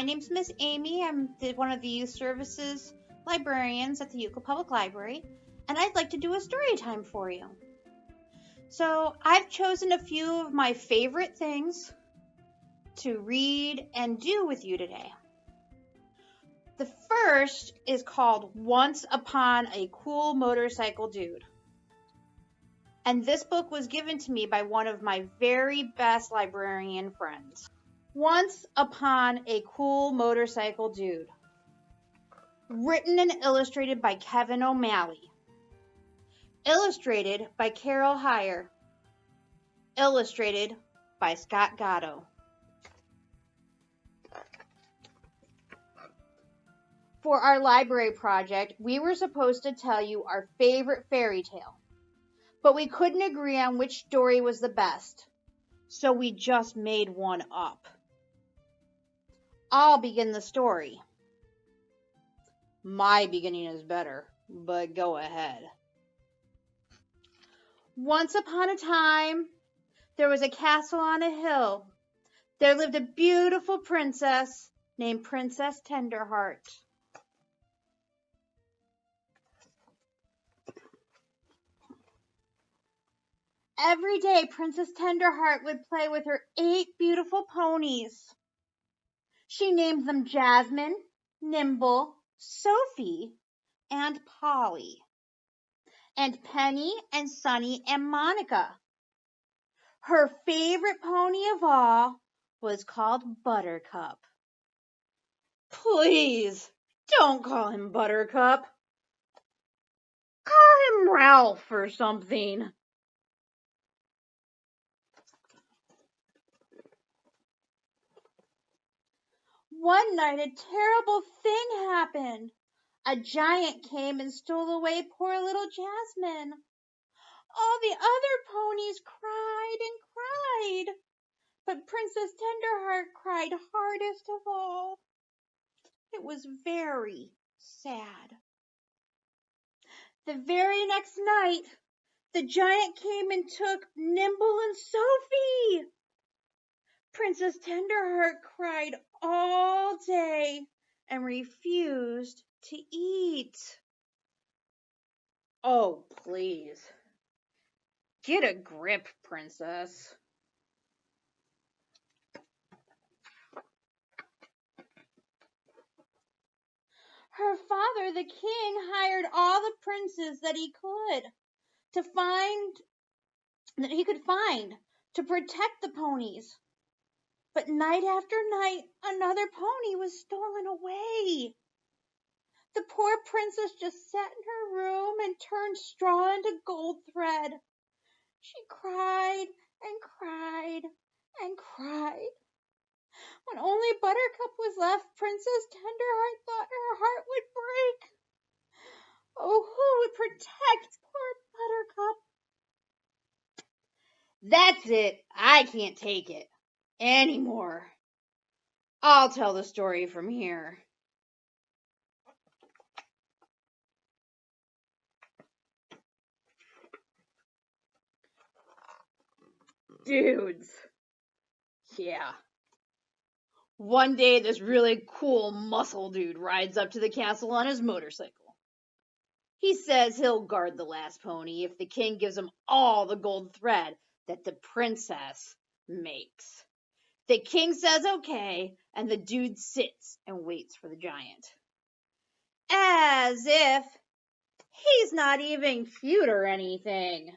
name's Miss Amy. I'm one of the youth services librarians at the Yucca Public Library, and I'd like to do a story time for you. So I've chosen a few of my favorite things to read and do with you today. The first is called Once Upon a Cool Motorcycle Dude. And this book was given to me by one of my very best librarian friends. Once Upon a Cool Motorcycle Dude. Written and illustrated by Kevin O'Malley. Illustrated by Carol Heyer. Illustrated by Scott Gatto. For our library project, we were supposed to tell you our favorite fairy tale, but we couldn't agree on which story was the best, so we just made one up. I'll begin the story. My beginning is better, but go ahead. Once upon a time, there was a castle on a hill. There lived a beautiful princess named Princess Tenderheart. Every day, Princess Tenderheart would play with her 8 beautiful ponies. She named them Jasmine, Nimble, Sophie, and Polly, and Penny and Sunny and Monica. Her favorite pony of all was called Buttercup. Please, don't call him Buttercup. Call him Ralph or something. One night, a terrible thing happened. A giant came and stole away poor little Jasmine. All the other ponies cried and cried, but Princess Tenderheart cried hardest of all. It was very sad. The very next night, the giant came and took Nimble and Sophie. Princess Tenderheart cried all day and refused to eat. Oh, please. Get a grip, Princess. Her father, the king, hired all the princes that he could find to protect the ponies. But night after night, another pony was stolen away. The poor princess just sat in her room and turned straw into gold thread. She cried and cried and cried. When only Buttercup was left, Princess Tenderheart thought her heart would break. Oh, who would protect poor Buttercup? That's it. I can't take it anymore. I'll tell the story from here. Dudes. Yeah. One day, this really cool muscle dude rides up to the castle on his motorcycle. He says he'll guard the last pony if the king gives him all the gold thread that the princess makes. The king says okay, and the dude sits and waits for the giant. As if he's not even cute or anything.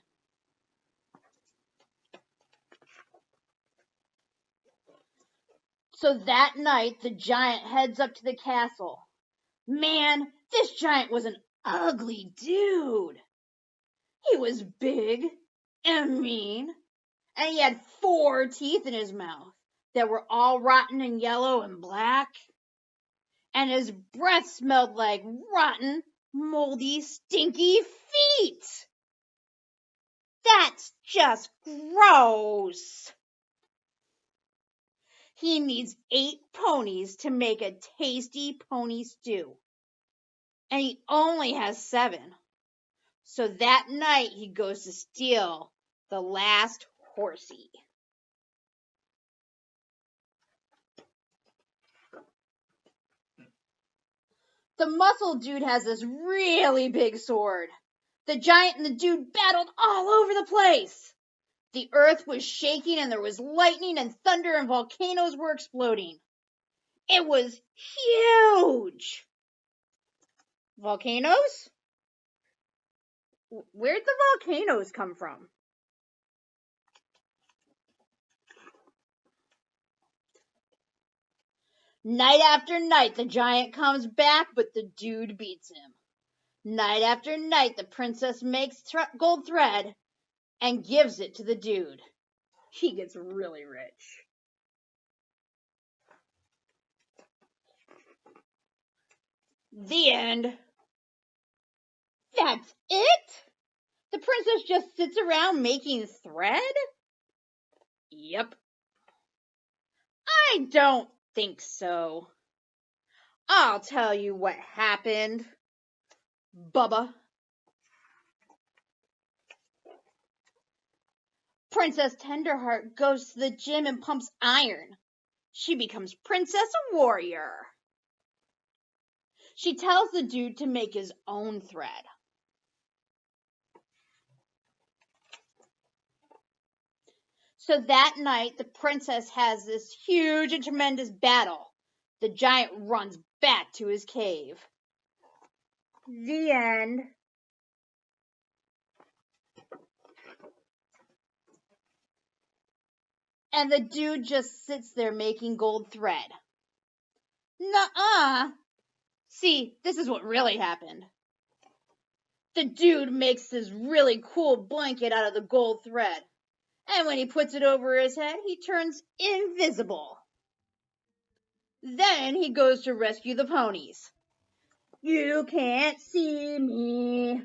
So that night, the giant heads up to the castle. Man, this giant was an ugly dude. He was big and mean, and he had 4 teeth in his mouth that were all rotten and yellow and black. And his breath smelled like rotten, moldy, stinky feet. That's just gross. He needs 8 ponies to make a tasty pony stew. And he only has 7. So that night he goes to steal the last horsey. The muscle dude has this really big sword. The giant and the dude battled all over the place. The earth was shaking and there was lightning and thunder and volcanoes were exploding. It was huge. Volcanoes? Where'd the volcanoes come from? Night after night, the giant comes back, but the dude beats him. Night after night, the princess makes gold thread and gives it to the dude. He gets really rich. The end. That's it? The princess just sits around making thread? Yep. I don't think so. I'll tell you what happened, Bubba. Princess Tenderheart goes to the gym and pumps iron. She becomes Princess Warrior. She tells the dude to make his own thread. So that night, the princess has this huge and tremendous battle. The giant runs back to his cave. The end. And the dude just sits there making gold thread. Nuh-uh. See, this is what really happened. The dude makes this really cool blanket out of the gold thread. And when he puts it over his head, he turns invisible. Then he goes to rescue the ponies. You can't see me.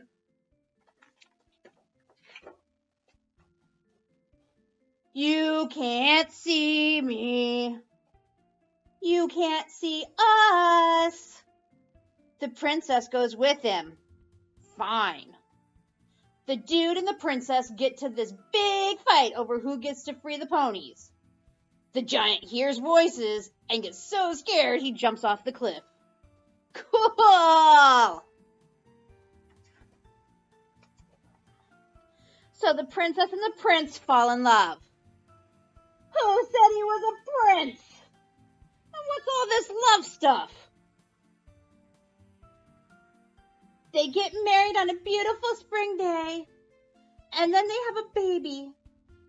You can't see me. You can't see us. The princess goes with him. Fine. The dude and the princess get to this big fight over who gets to free the ponies. The giant hears voices and gets so scared he jumps off the cliff. Cool! So the princess and the prince fall in love. Who said he was a prince? And what's all this love stuff? They get married on a beautiful spring day, and then they have a baby.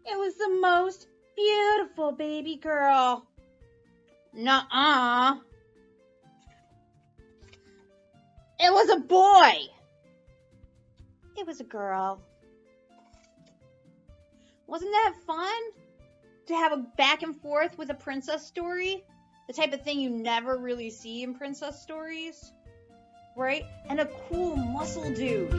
It was the most beautiful baby girl. Nuh-uh. It was a boy. It was a girl. Wasn't that fun? To have a back and forth with a princess story? The type of thing you never really see in princess stories. Right? And a cool muscle dude.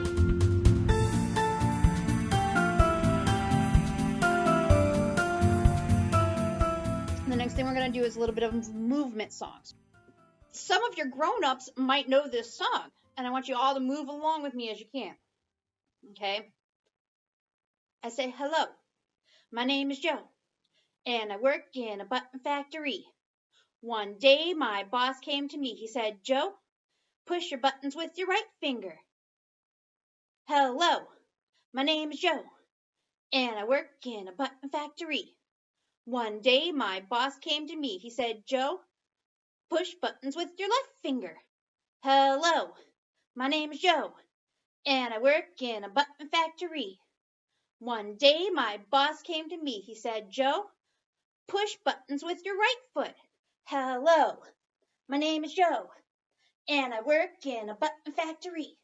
The next thing we're going to do is a little bit of movement songs. Some of your grown-ups might know this song, and I want you all to move along with me as you can. Okay? I say, hello, my name is Joe, and I work in a button factory. One day, my boss came to me. He said, Joe, push your buttons with your right finger. Hello, my name is Joe, and I work in a button factory. One day, my boss came to me. He said, Joe, push buttons with your left finger. Hello, my name is Joe, and I work in a button factory. One day, my boss came to me. He said, Joe, push buttons with your right foot. Hello, my name is Joe, and I work in a button factory.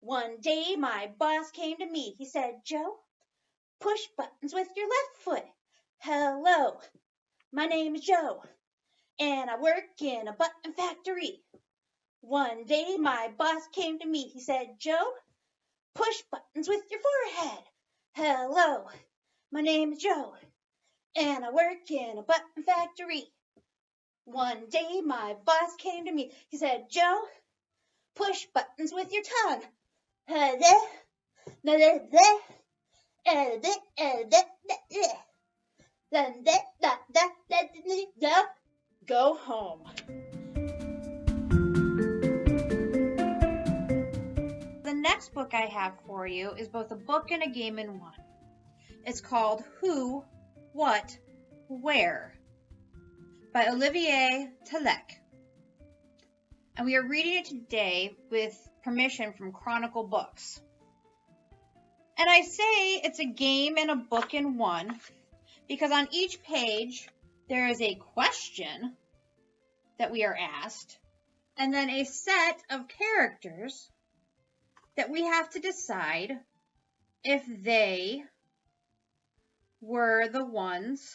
One day, my boss came to me. He said, Joe, push buttons with your left foot. Hello, my name is Joe, and I work in a button factory. One day, my boss came to me. He said, Joe, push buttons with your forehead. Hello, my name is Joe, and I work in a button factory. One day, my boss came to me. He said, Joe, push buttons with your tongue. Go home. next book I have for you is both a book and a game in one. It's called Who, What, Where by Olivier Talek. And we are reading it today with permission from Chronicle Books. And I say it's a game and a book in one because on each page there is a question that we are asked and then a set of characters that we have to decide if they were the ones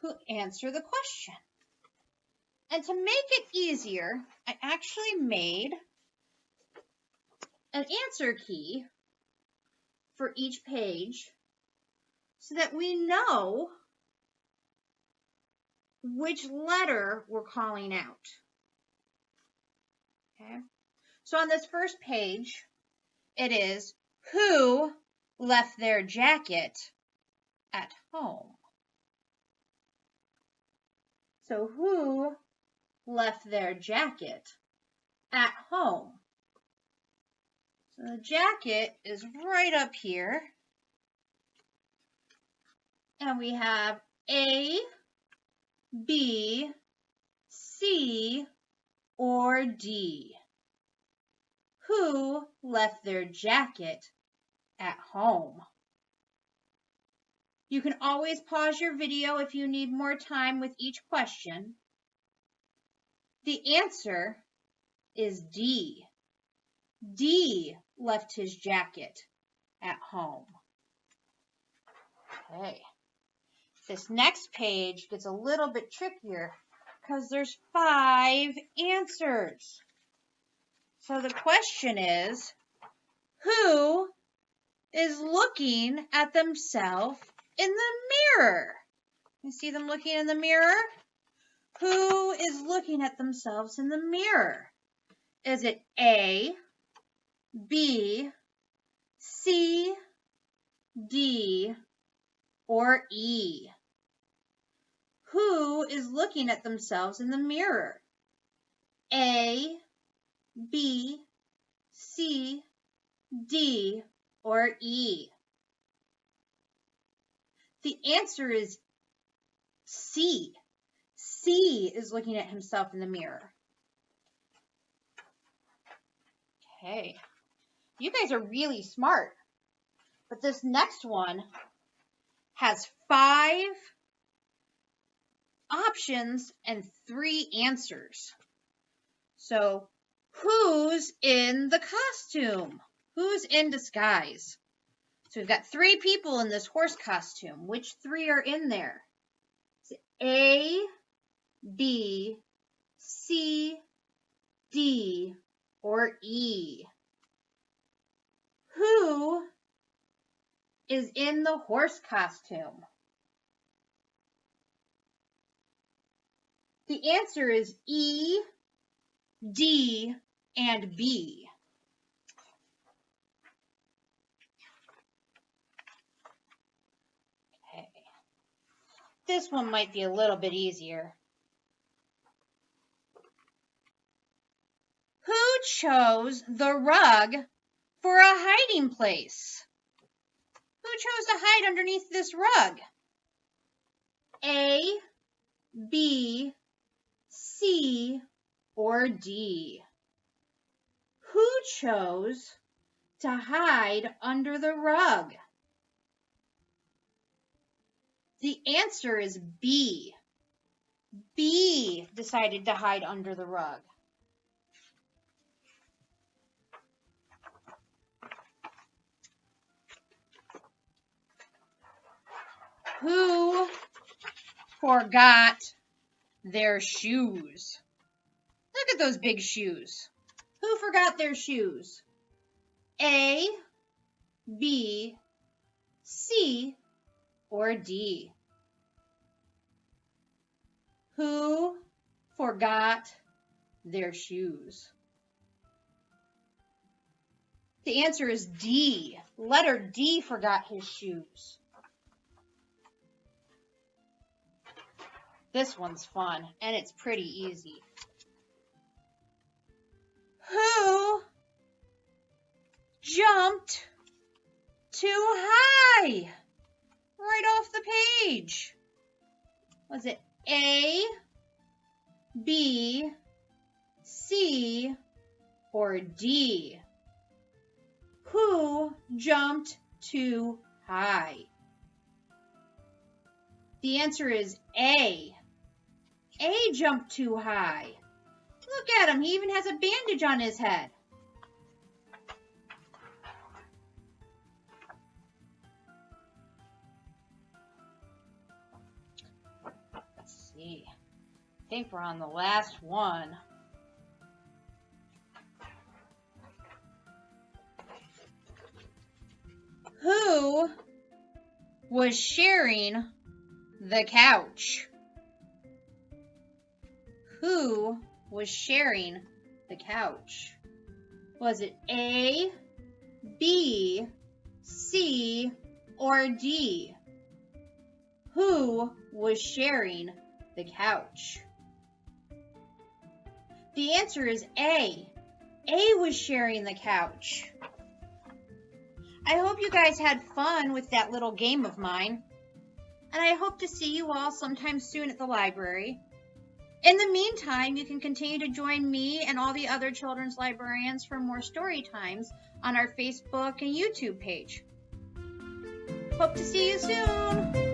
who answer the question. And to make it easier, I actually made an answer key for each page so that we know which letter we're calling out. Okay? So on this first page, it is who left their jacket at home. So who left their jacket at home? So the jacket is right up here. And we have A, B, C, or D. Who left their jacket at home? You can always pause your video if you need more time with each question. The answer is D. D left his jacket at home. Okay. This next page gets a little bit trickier because there's 5 answers. So the question is, who is looking at themselves in the mirror? You see them looking in the mirror? Who is looking at themselves in the mirror? Is it A, B, C, D, or E? Who is looking at themselves in the mirror? A, B, C, D, or E? The answer is C. C is looking at himself in the mirror. Okay. You guys are really smart. But this next one has 5 options and 3 answers. So, who's in the costume? Who's in disguise? So we've got 3 people in this horse costume. Which 3 are in there? It's A, B, C, D, or E? Who is in the horse costume? The answer is E, D, and B. Okay. This one might be a little bit easier. Who chose the rug for a hiding place? Who chose to hide underneath this rug? A, B, C, or D? Who chose to hide under the rug? The answer is B. B decided to hide under the rug. Who forgot their shoes? Look at those big shoes. Who forgot their shoes? A, B, C, or D? Who forgot their shoes? The answer is D. Letter D forgot his shoes. This one's fun, and it's pretty easy. Who jumped too high? Right off the page. Was it A, B, C, or D? Who jumped too high? The answer is A. A jumped too high. Look at him. He even has a bandage on his head. Let's see. I think we're on the last one. Who was sharing the couch? Who was sharing the couch? Was it A, B, C, or D? Who was sharing the couch? The answer is A. A was sharing the couch. I hope you guys had fun with that little game of mine. And I hope to see you all sometime soon at the library. In the meantime, you can continue to join me and all the other children's librarians for more story times on our Facebook and YouTube page. Hope to see you soon!